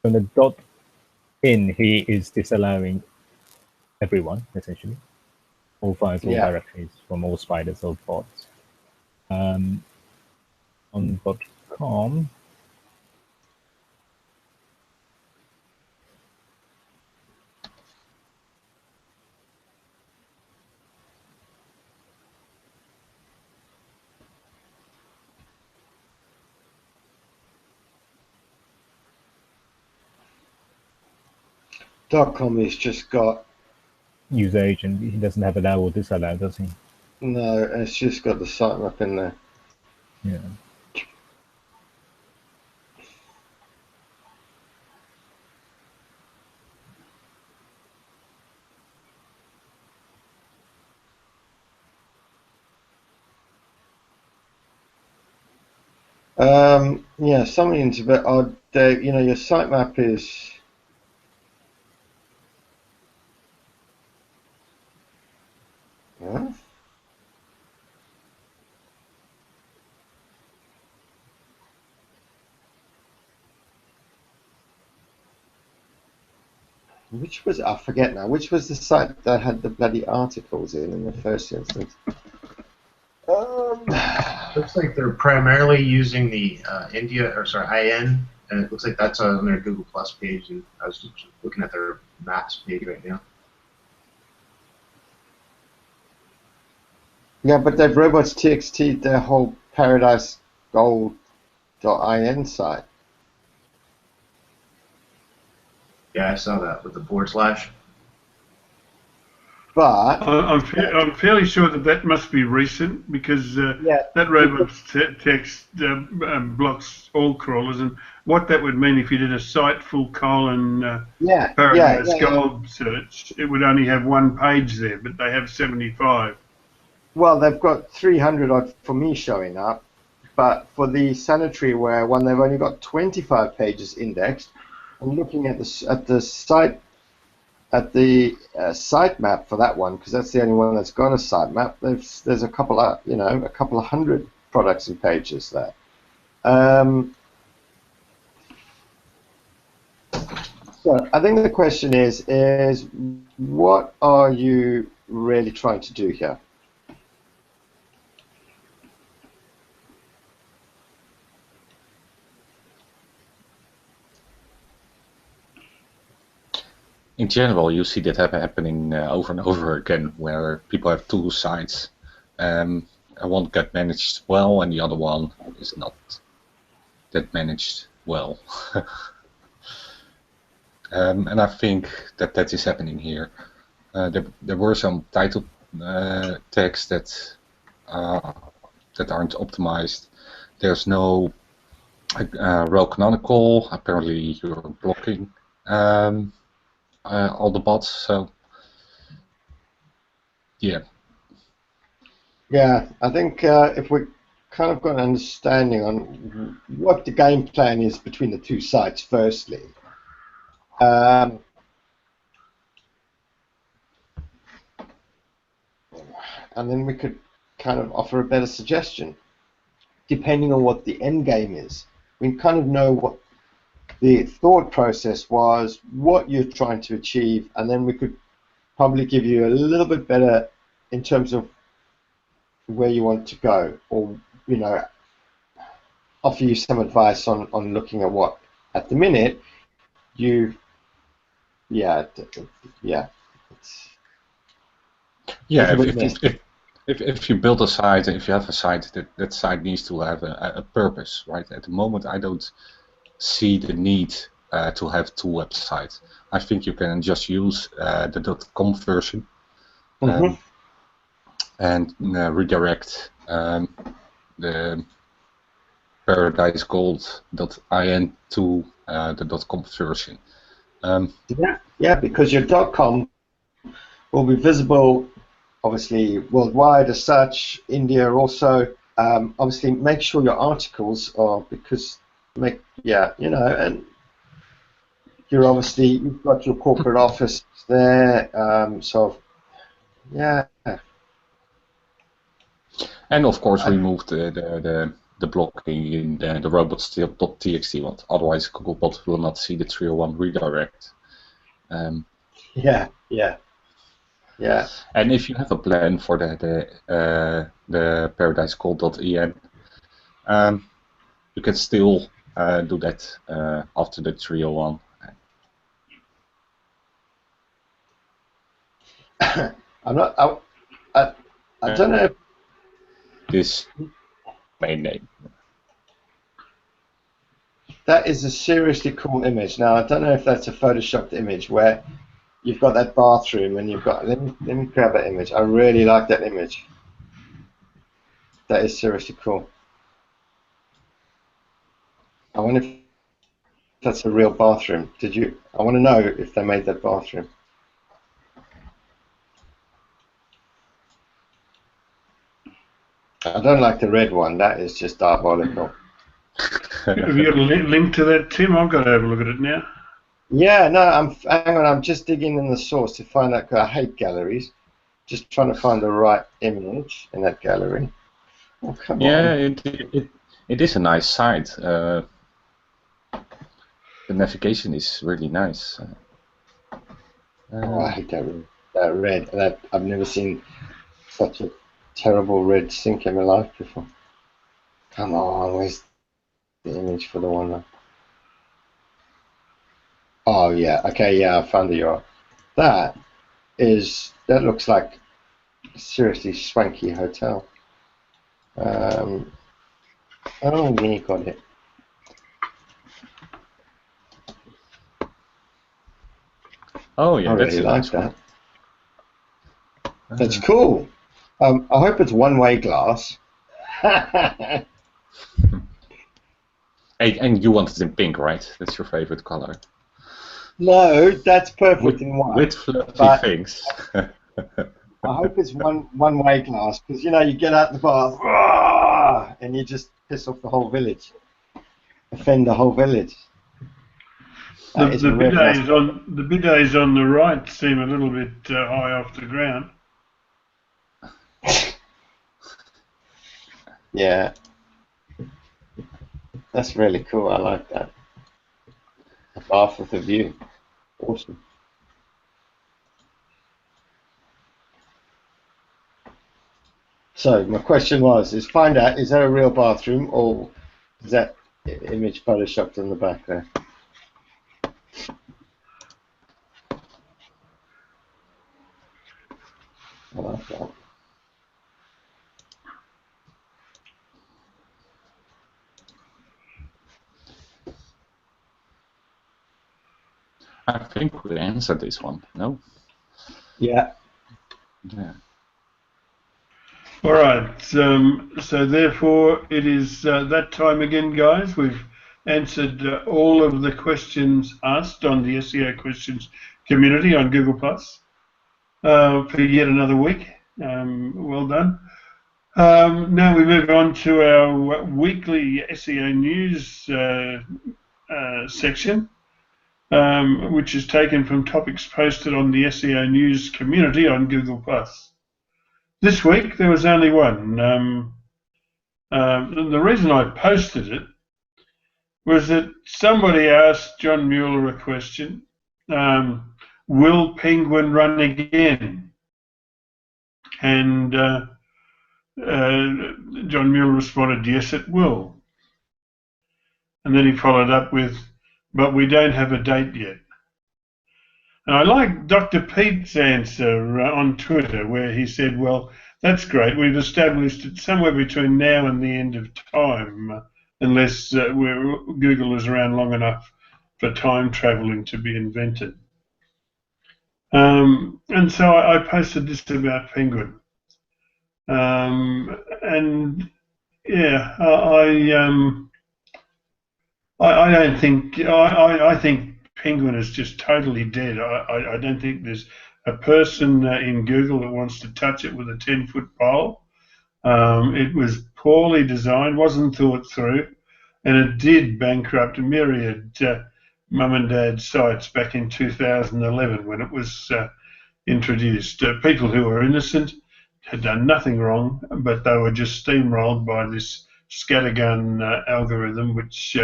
On the .in, he is disallowing everyone, essentially. All files, all directories from all spiders, all bots. On .com, .com has just got user agent. He doesn't have allow or disallow, does he? no, it's just got the sitemap in there. Yeah. Yeah, something's a bit odd. You know, your sitemap is. Huh? Which was, I forget now, which was the site that had the bloody articles in the first instance? Looks like they're primarily using the IN, and it looks like that's on their Google Plus page, and I was looking at their maps page right now. Yeah, but they've robots.txt their whole paradisegold.in site. Yeah, I saw that with the forward slash. But I'm fairly sure that must be recent because that robots text blocks all crawlers, and what that would mean if you did a site full colon Paradise Gold search, it would only have one page there, but they have 75. Well, they've got 300 odd for me showing up, but for the sanitary ware one, they've only got 25 pages indexed. I'm looking at the site. At the sitemap for that one, because that's the only one that's got a sitemap. There's a couple of a couple of hundred products and pages there. So I think the question is what are you really trying to do here? in general, you see that happening over and over again, where people have two sites. And one get managed well, and the other one is not that managed well. And I think that is happening here. There were some title tags that aren't optimized. There's no row canonical. Apparently, you're blocking all the bots. So yeah. Yeah, I think if we kind of got an understanding on what the game plan is between the two sites, firstly. And then we could kind of offer a better suggestion, depending on what the end game is. We kind of know what the thought process was, what you're trying to achieve, and then we could probably give you a little bit better in terms of where you want to go, or offer you some advice on looking at what at the minute you If you build a site, if you have a site, that site needs to have a purpose, right? At the moment, I don't see the need to have two websites. I think you can just use the .com version and redirect the ParadiseGold.in to the .com version. Because your .com will be visible, obviously worldwide as such, India also. Obviously, make sure your articles are and you've got your corporate office there. And of course, remove the blocking in the robots.txt one. Otherwise, Googlebot will not see the 301 redirect. Yeah. And if you have a plan for the ParadiseGold.in, you can still do that after the 301. I don't know if this main name. That is a seriously cool image. Now, I don't know if that's a photoshopped image where you've got that bathroom and you've got... Let me grab that image. I really like that image. That is seriously cool. I wonder if that's a real bathroom. I want to know if they made that bathroom. I don't like the red one. That is just diabolical. Have you got a link to that, Tim? I've got to have a look at it now. Yeah, no, hang on. I'm just digging in the source to find out. 'Cause I hate galleries. Just trying to find the right image in that gallery. Oh, come on. Yeah, it is a nice site. The navigation is really nice. I hate that red. I've never seen such a terrible red sink in my life before. Come on, where's the image for the one now? Oh yeah, okay, yeah, I found the URL. That looks like a seriously swanky hotel. Oh, yeah, got it. Oh yeah, I that's really a like nice one. that. That's cool. I hope it's one-way glass. And you want it in pink, right? That's your favorite color. No, that's perfect in white. With fluffy things. I hope it's one-way glass, because you get out the bath and you just piss off the whole village, offend the whole village. The bidets on the right seem a little bit high off the ground. Yeah, that's really cool. I like that. A bath with a view, awesome. So my question is find out, is that a real bathroom or is that image photoshopped on the back there? I think we answered this one. No? Yeah. Yeah. All right. So therefore, it is that time again, guys. We've answered all of the questions asked on the SEO Questions community on Google Plus for yet another week. Well done. Now we move on to our weekly SEO news section, which is taken from topics posted on the SEO news community on Google Plus. This week there was only one. The reason I posted it was that somebody asked John Mueller a question: will Penguin run again? And John Mueller responded, yes, it will. And then he followed up with, but we don't have a date yet. And I like Dr. Pete's answer on Twitter, where he said, well, that's great. We've established it somewhere between now and the end of time, unless Google is around long enough for time traveling to be invented. And so I posted this about Penguin. And yeah, I don't think, I think Penguin is just totally dead. I don't think there's a person in Google that wants to touch it with a 10-foot pole. It was poorly designed, wasn't thought through, and it did bankrupt a myriad mum and dad sites back in 2011 when it was introduced. People who were innocent had done nothing wrong, but they were just steamrolled by this scattergun algorithm, which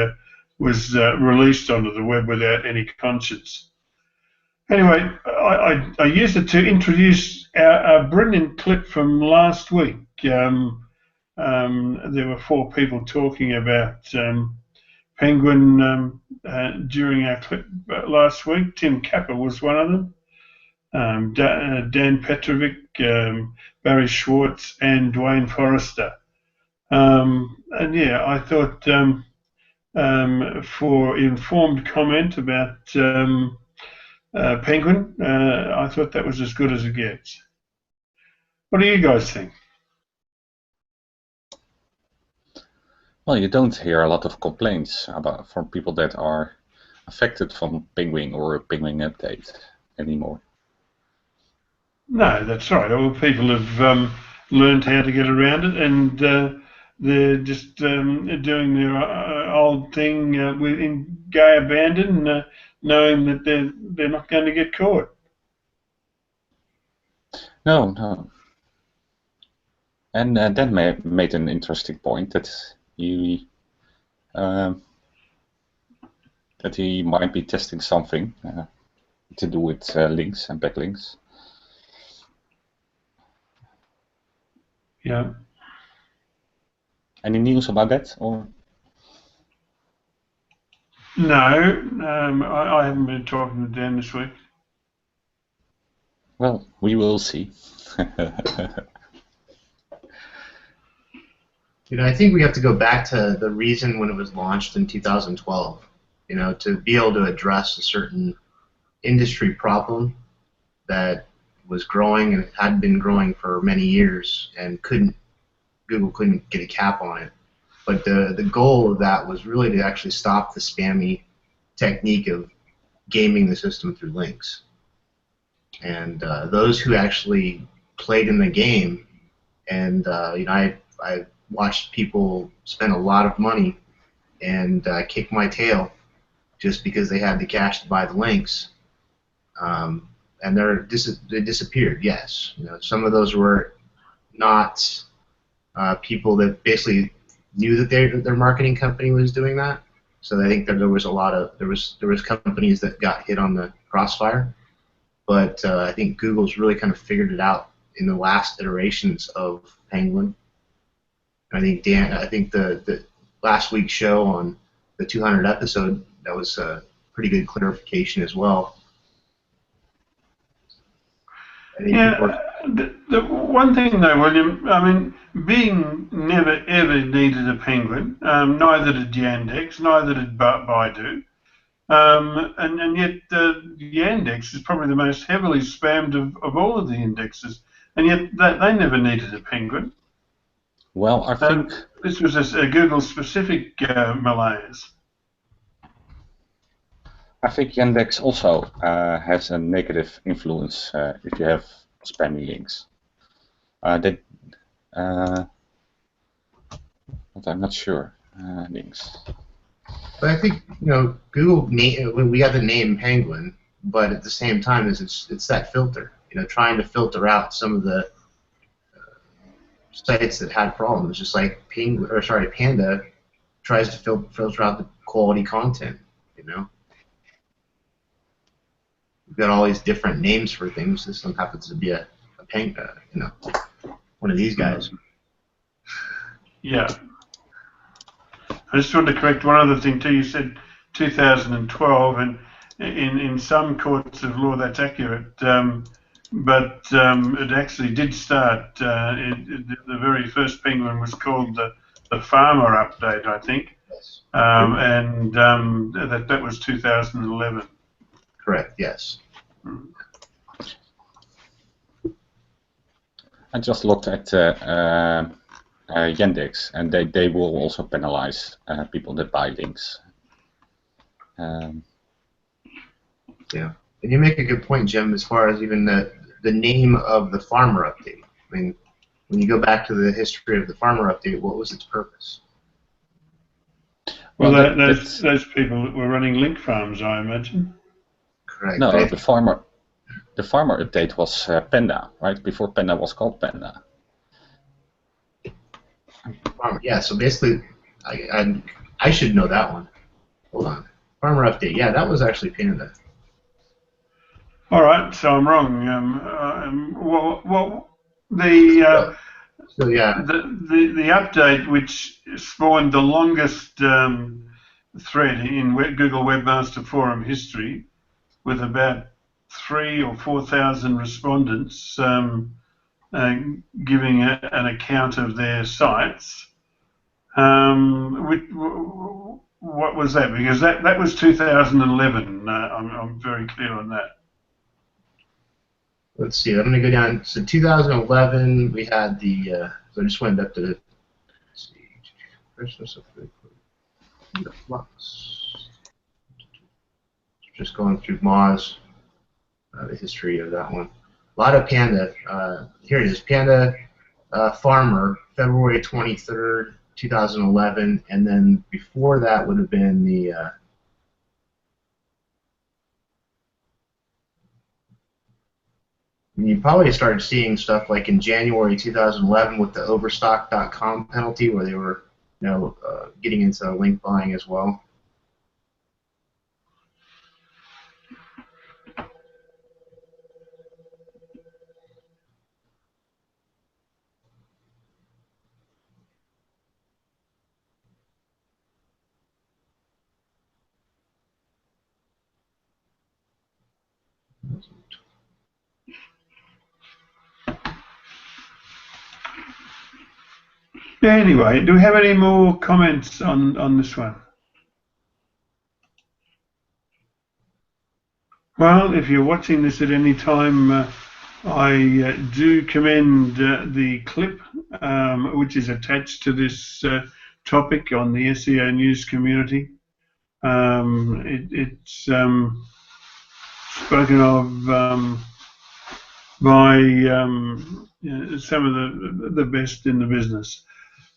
was released onto the web without any conscience. Anyway, I used it to introduce a brilliant clip from last week. There were 4 people talking about Penguin during our clip last week. Tim Capper was one of them. Dan Petrovic, Barry Schwartz, and Dwayne Forrester. And yeah, I thought for informed comment about Penguin, I thought that was as good as it gets. What do you guys think? Well, you don't hear a lot of complaints from people that are affected from Penguin or a Penguin update anymore. No, that's right. All people have learned how to get around it, and they're just doing their old thing in gay abandon, knowing that they're not going to get caught. No. And Dan made an interesting point that he might be testing something to do with links and backlinks. Yeah. Any news about that? Or no, I haven't been talking to Dan this week. Well, we will see. I think we have to go back to the reason when it was launched in 2012. To be able to address a certain industry problem that was growing and had been growing for many years, and Google couldn't get a cap on it. But the goal of that was really to actually stop the spammy technique of gaming the system through links. And those who actually played in the game, and I watched people spend a lot of money and kick my tail just because they had the cash to buy the links. And they disappeared. Yes, some of those were not people that basically knew that their marketing company was doing that. So I think that there was companies that got hit on the crossfire. But I think Google's really kind of figured it out in the last iterations of Penguin. I think the last week's show on the 200 episode, that was a pretty good clarification as well. Yeah, The one thing though, William, I mean, Bing never ever needed a penguin. Neither did Yandex, neither did Baidu. And yet Yandex is probably the most heavily spammed of all of the indexes, and yet they never needed a penguin. Well, I think this was a Google-specific malaise. I think Yandex also has a negative influence if you have spammy links. But I'm not sure. Links. But I think Google we got the name Penguin, but at the same time it's that filter. Trying to filter out some of the sites that had problems, just like Panda tries to filter out the quality content. We've got all these different names for things. This one happens to be a one of these guys. Yeah. I just wanted to correct one other thing too. You said 2012, and in some courts of law that's accurate, but it actually did start. The very first penguin was called the Farmer Update, I think, Yes. and that was 2011. Correct. Yes. I just looked at Yandex, and they will also penalize people that buy links. Yeah, and you make a good point, Jim, as far as even the name of the Farmer Update. I mean, when you go back to the history of the Farmer Update, what was its purpose? Well, those people that were running link farms, I imagine. Correct. No, the farmer update was Panda, right? Before Panda was called Panda. Yeah, so basically, I should know that one. Hold on. Farmer Update. Yeah, that was actually Panda. All right, so I'm wrong. The update which spawned the longest thread in Google Webmaster forum history, with about 3,000 or 4,000 respondents giving an account of their sites. What was that? Because that was 2011. I'm very clear on that. Let's see. I'm going to go down. So 2011, we had the. So I just went up to. Let's see. Christmas of the Flux. Just going through Moz, the history of that one. A lot of Panda. Here it is. Panda Farmer, February 23rd, 2011, and then before that would have been the. You probably started seeing stuff like in January 2011 with the Overstock.com penalty, where they were, getting into link buying as well. Anyway, do we have any more comments on this one? Well, if you're watching this at any time, I do commend the clip which is attached to this topic on the SEO news community. It's spoken of by some of the best in the business.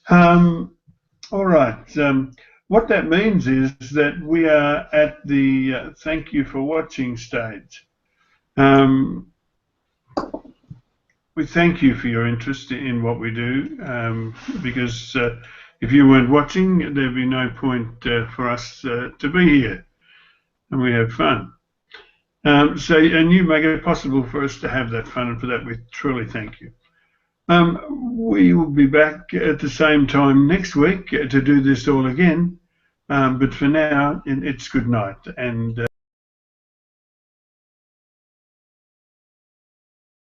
All right. What that means is that we are at the thank you for watching stage. We thank you for your interest in what we do, because if you weren't watching, there'd be no point for us to be here, and we have fun. And you make it possible for us to have that fun, and for that we truly thank you. We will be back at the same time next week to do this all again, but for now, it's good night. And